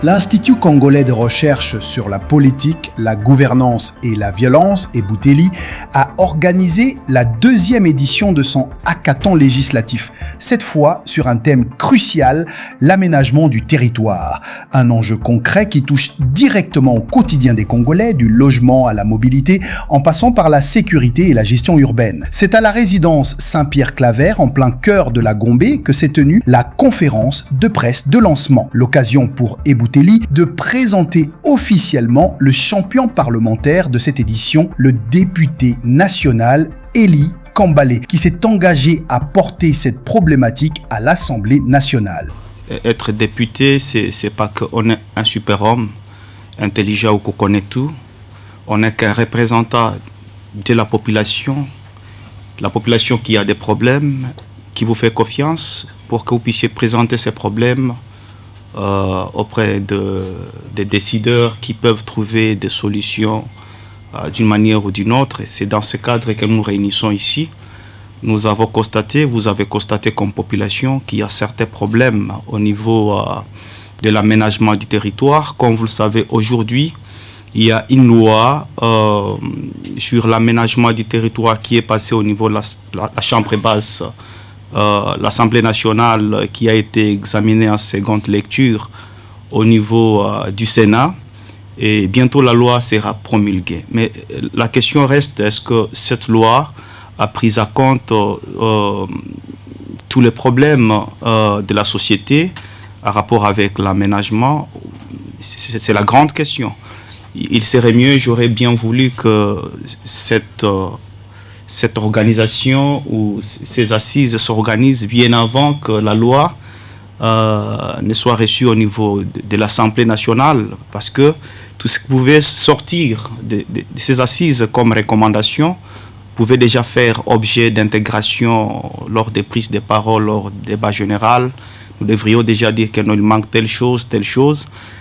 L'Institut congolais de recherche sur la politique, la gouvernance et la violence, Ebouteli, a organisé la 2e édition de son hackathon législatif, cette fois sur un thème crucial, l'aménagement du territoire. Un enjeu concret qui touche directement au quotidien des Congolais, du logement à la mobilité, en passant par la sécurité et la gestion urbaine. C'est à la résidence Saint-Pierre-Claver, en plein cœur de la Gombe, que s'est tenue la conférence de presse de lancement. L'occasion pour Ebouteli de présenter officiellement le champion parlementaire de cette édition, le député national Eli Kambale, qui s'est engagé à porter cette problématique à l'Assemblée nationale. Être député, c'est pas qu'on est un super-homme intelligent ou qu'on connaît tout. On n'est qu'un représentant de la population qui a des problèmes, qui vous fait confiance pour que vous puissiez présenter ces problèmes auprès des décideurs qui peuvent trouver des solutions d'une manière ou d'une autre. Et c'est dans ce cadre que nous réunissons ici. Nous avons constaté, vous avez constaté comme population, qu'il y a certains problèmes au niveau de l'aménagement du territoire. Comme vous le savez, aujourd'hui, il y a une loi sur l'aménagement du territoire qui est passée au niveau de la Chambre basse, l'Assemblée nationale, qui a été examinée en seconde lecture au niveau du Sénat. Et bientôt, la loi sera promulguée. Mais la question reste, est-ce que cette loi a pris en compte tous les problèmes de la société en rapport avec l'aménagement? C'est la grande question. Il serait mieux, j'aurais bien voulu que cette organisation ou ces assises s'organisent bien avant que la loi ne soit reçue au niveau de l'Assemblée nationale, parce que tout ce qui pouvait sortir de ces assises comme recommandation pouvait déjà faire objet d'intégration lors des prises de parole, lors du débat général. Nous devrions déjà dire qu'il nous manque telle chose.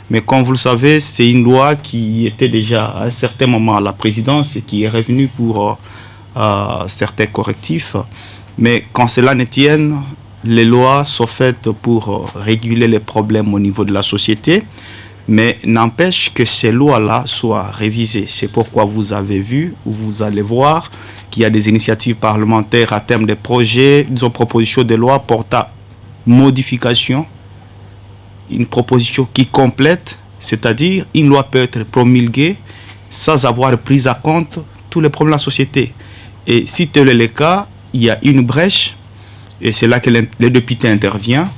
Mais comme vous le savez, c'est une loi qui était déjà à un certain moment à la présidence et qui est revenue pour certains correctifs. Mais quand cela ne tienne, les lois sont faites pour réguler les problèmes au niveau de la société, mais n'empêche que ces lois-là soient révisées. C'est pourquoi vous avez vu, ou vous allez voir, qu'il y a des initiatives parlementaires à terme de projets, disons propositions de loi portant modification, une proposition qui complète, c'est-à-dire une loi peut être promulguée sans avoir pris en compte tous les problèmes de la société. Et si tel est le cas, il y a une brèche, et c'est là que le député intervient,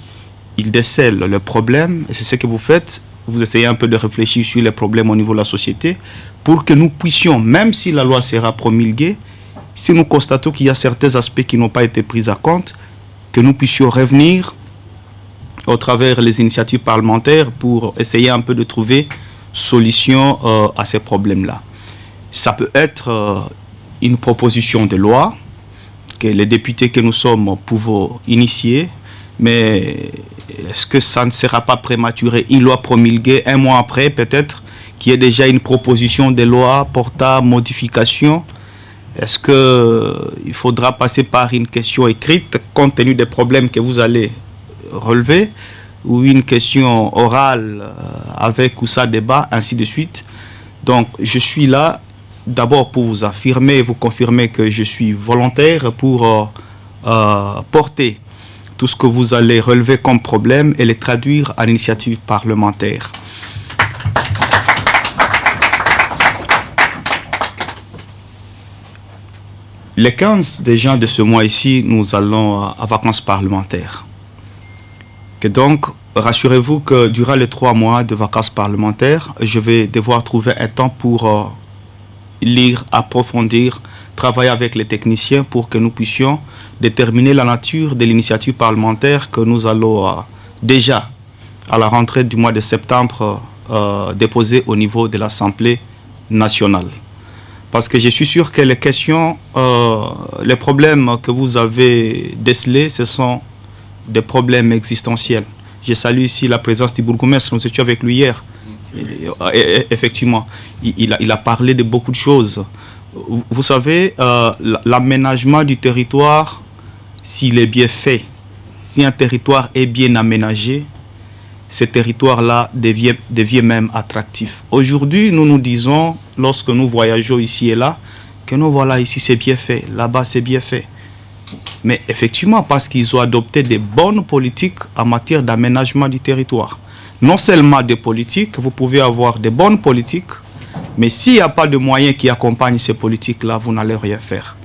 il décèle le problème, et c'est ce que vous faites, vous essayez un peu de réfléchir sur les problèmes au niveau de la société, pour que nous puissions, même si la loi sera promulguée, si nous constatons qu'il y a certains aspects qui n'ont pas été pris en compte, que nous puissions revenir au travers des initiatives parlementaires pour essayer un peu de trouver solution à ces problèmes-là. Ça peut être une proposition de loi que les députés que nous sommes pouvons initier, mais est-ce que ça ne sera pas prématuré, une loi promulguée un mois après peut-être, qu'il y ait déjà une proposition de loi portant modification? Est-ce qu'il faudra passer par une question écrite compte tenu des problèmes que vous allez relever, ou une question orale avec ou sans débat, ainsi de suite? Donc je suis là d'abord pour vous affirmer et vous confirmer que je suis volontaire pour porter tout ce que vous allez relever comme problème et les traduire en initiative parlementaire. Les 15 déjà de ce mois ici, nous allons à vacances parlementaires. Et donc, rassurez-vous que durant les 3 mois de vacances parlementaires, je vais devoir trouver un temps pour lire, approfondir, travailler avec les techniciens pour que nous puissions déterminer la nature de l'initiative parlementaire que nous allons déjà, à la rentrée du mois de septembre, déposer au niveau de l'Assemblée nationale. Parce que je suis sûr que les questions, les problèmes que vous avez décelés, ce sont des problèmes existentiels. Je salue ici la présence du bourgmestre, nous étions avec lui hier. Et effectivement, il a parlé de beaucoup de choses. Vous savez, l'aménagement du territoire, s'il est bien fait, si un territoire est bien aménagé, ces territoires-là deviennent même attractifs. Aujourd'hui, nous nous disons, lorsque nous voyageons ici et là, que nous voilà, ici c'est bien fait, là-bas c'est bien fait. Mais effectivement, parce qu'ils ont adopté des bonnes politiques en matière d'aménagement du territoire. Non seulement des politiques, vous pouvez avoir des bonnes politiques, mais s'il n'y a pas de moyens qui accompagnent ces politiques-là, vous n'allez rien faire.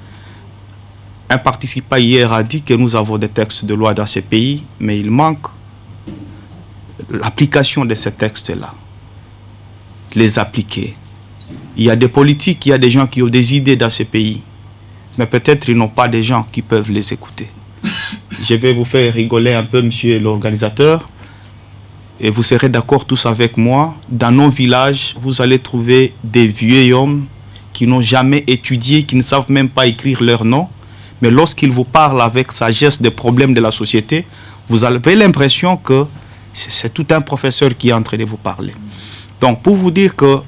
Un participant hier a dit que nous avons des textes de loi dans ces pays, mais il manque l'application de ces textes-là. Les appliquer. Il y a des politiques, il y a des gens qui ont des idées dans ces pays, mais peut-être ils n'ont pas des gens qui peuvent les écouter. Je vais vous faire rigoler un peu, monsieur l'organisateur, et vous serez d'accord tous avec moi. Dans nos villages, vous allez trouver des vieux hommes qui n'ont jamais étudié, qui ne savent même pas écrire leur nom, mais lorsqu'ils vous parlent avec sagesse des problèmes de la société, vous avez l'impression que c'est tout un professeur qui est en train de vous parler. Donc, pour vous dire que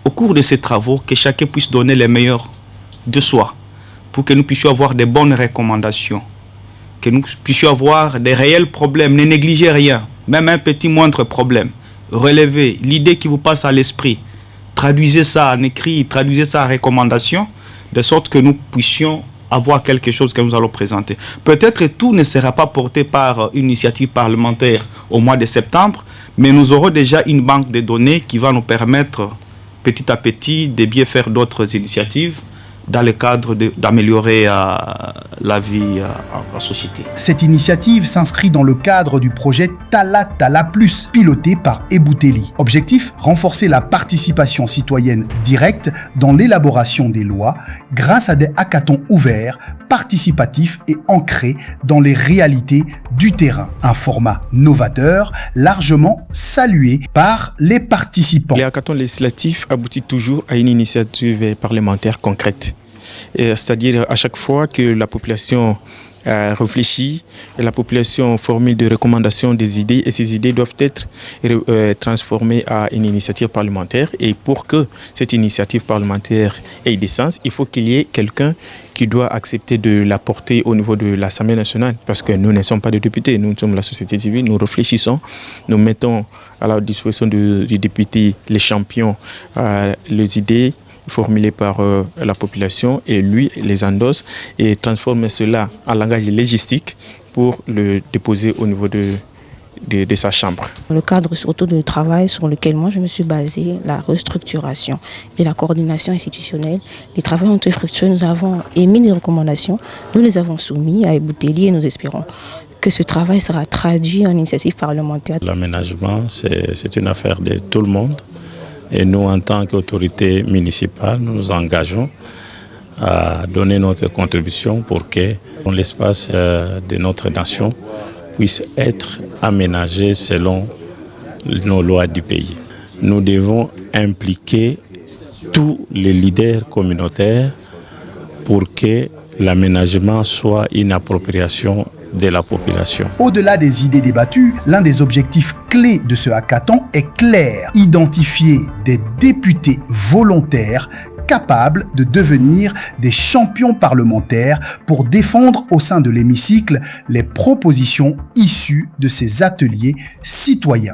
au cours de ces travaux, que chacun puisse donner les meilleurs de soi, pour que nous puissions avoir des bonnes recommandations, que nous puissions avoir des réels problèmes, ne négligez rien, même un petit moindre problème, relevez l'idée qui vous passe à l'esprit, traduisez ça en écrit, traduisez ça en recommandation, de sorte que nous puissions avoir quelque chose que nous allons présenter. Peut-être que tout ne sera pas porté par une initiative parlementaire au mois de septembre, mais nous aurons déjà une banque de données qui va nous permettre petit à petit de bien faire d'autres initiatives dans le cadre d'améliorer la vie en société. Cette initiative s'inscrit dans le cadre du projet Tala Tala Plus, piloté par Ebouteli. Objectif, renforcer la participation citoyenne directe dans l'élaboration des lois grâce à des hackathons ouverts, participatifs et ancrés dans les réalités du terrain. Un format novateur, largement salué par les participants. Les hackathons législatifs aboutissent toujours à une initiative parlementaire concrète. C'est-à-dire à chaque fois que la population réfléchit, et la population formule des recommandations, des idées, et ces idées doivent être transformées à une initiative parlementaire. Et pour que cette initiative parlementaire ait des sens, il faut qu'il y ait quelqu'un qui doit accepter de la porter au niveau de l'Assemblée nationale, parce que nous ne sommes pas des députés, nous sommes la société civile, nous réfléchissons, nous mettons à la disposition du député les champions, les idées formulées par la population, et lui les endosse et transforme cela en langage légistique pour le déposer au niveau de sa chambre. Le cadre surtout de travail sur lequel moi je me suis basée, la restructuration et la coordination institutionnelle, les travaux ont été fructueux. Nous avons émis des recommandations, nous les avons soumis à Ebouteli et nous espérons que ce travail sera traduit en initiative parlementaire. L'aménagement, c'est une affaire de tout le monde. Et nous, en tant qu'autorité municipale, nous nous engageons à donner notre contribution pour que l'espace de notre nation puisse être aménagé selon nos lois du pays. Nous devons impliquer tous les leaders communautaires pour que l'aménagement soit une appropriation de la population. Au-delà des idées débattues, l'un des objectifs clés de ce hackathon est clair: identifier des députés volontaires capables de devenir des champions parlementaires pour défendre au sein de l'hémicycle les propositions issues de ces ateliers citoyens.